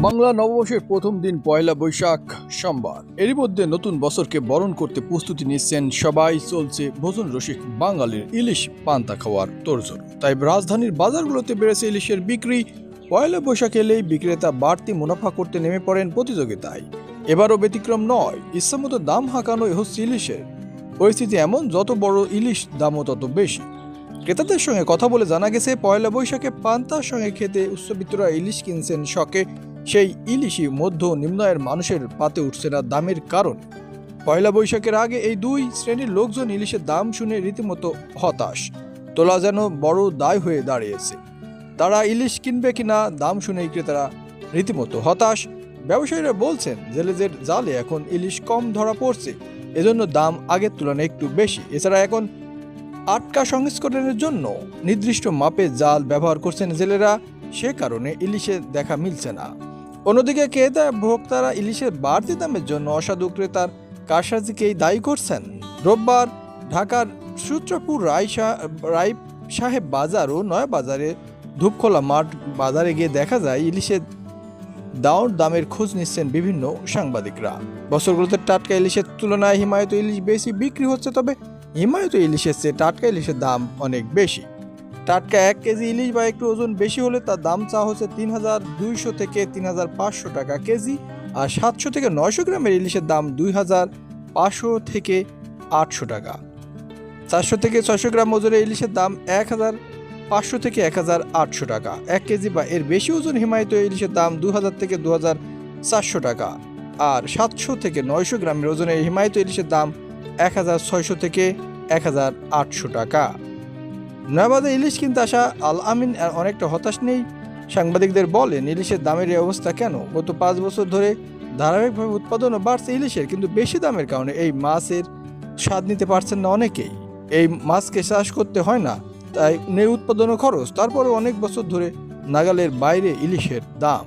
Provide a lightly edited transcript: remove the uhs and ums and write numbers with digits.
বাংলা নববর্ষের প্রথম দিন পয়লা বৈশাখ সোমবার। এরই মধ্যে নতুন বছরকে বরণ করতে প্রস্তুতি নিচ্ছেন সবাই। চলছে ভোজন রসিক বাঙালির ইলিশ পান্তা খাওয়ার তোড়জোড়। তাই রাজধানীর বাজারগুলোতে বেড়েছে ইলিশের বিক্রি। পয়লা বৈশাখ এলেই বিক্রেতা বাড়তি মুনাফা করতে নেমে পড়েন প্রতিযোগিতায়। এবারও ব্যতিক্রম নয়, ইচ্ছামতো দাম হাঁকানোই হচ্ছে ইলিশের। পরিস্থিতি এমন, যত বড় ইলিশ দামও তত বেশি। ক্রেতাদের সঙ্গে কথা বলে জানা গেছে, পয়লা বৈশাখে পান্তার সঙ্গে খেতে উচ্চবিত্তরা ইলিশ কিনছেন শখে। সেই ইলিশই মধ্য নিম্ন আয়ের মানুষের পাতে উঠছে না দামের কারণে। পয়লা বৈশাখের আগে এই দুই শ্রেণীর লোকজন ইলিশের দাম শুনে রীতিমতো হতাশ। তোলা যেন বড় দায় হয়ে দাঁড়িয়েছে। তারা ইলিশ কিনবে কিনা দাম শুনেই ক্রেতারা রীতিমতো হতাশ। ব্যবসায়ীরা বলছেন, জেলেদের জালে এখন ইলিশ কম ধরা পড়ছে, এজন্য দাম আগের তুলনায় একটু বেশি। এছাড়া এখন আটকা সংস্করণের জন্য নির্দিষ্ট মাপে জাল ব্যবহার করছেন জেলেরা, সে কারণে ইলিশের দেখা মিলছে না। অন্যদিকে ক্রেতা ভোক্তারা ইলিশের বাড়তি দামের জন্য অসাধু ক্রেতার কারসাজিকেই দায়ী করছেন। রোববার ঢাকার সূত্রপুর রায় সাহেব বাজার ও নয়াবাজারে ধূপখোলা মাঠ বাজারে গিয়ে দেখা যায় ইলিশের দামের খোঁজ নিচ্ছেন বিভিন্ন সাংবাদিকরা। বছরগুলোতে টাটকা ইলিশের তুলনায় হিমায়িত ইলিশ বেশি বিক্রি হচ্ছে, তবে হিমায়িত ইলিশের চেয়ে টাটকা ইলিশের দাম অনেক বেশি। টাটকা 1 কেজি ইলিশ বা একটু ওজন বেশি হলে তার দাম চা হচ্ছে ৩,২০০ থেকে ৩,৫০০ টাকা কেজি, আর ৭০০ থেকে ৯০০ গ্রামের ইলিশের দাম ২,৫০০ থেকে ৮০০ টাকা। ৪০০ থেকে ৬০০ গ্রাম ওজনের ইলিশের দাম ১,৫০০ থেকে ১,৮০০ টাকা। 1 কেজি বা এর বেশি ওজন হিমায়িত ইলিশের দাম ২,০০০ থেকে ২,৪০০ টাকা, আর ৭০০ থেকে ৯০০ গ্রামের ওজনের হিমায়িত ইলিশের দাম ১,৬০০ থেকে ১,৮০০ টাকা। নয়াবাজারে ইলিশ কিনতে আসা আল আমিন অনেকটা হতাশ নেই। সাংবাদিকদের বলেন, ইলিশের দামের এই অবস্থা কেন? গত ৫ বছর ধরে ধারাবাহিকভাবে উৎপাদনও বাড়ছে ইলিশের, কিন্তু বেশি দামের কারণে এই মাছের স্বাদ নিতে পারছেন না অনেকেই। এই মাছকে চাষ করতে হয় না, তাই উৎপাদনও খরচ, তারপরে অনেক বছর ধরে নাগালের বাইরে ইলিশের দাম।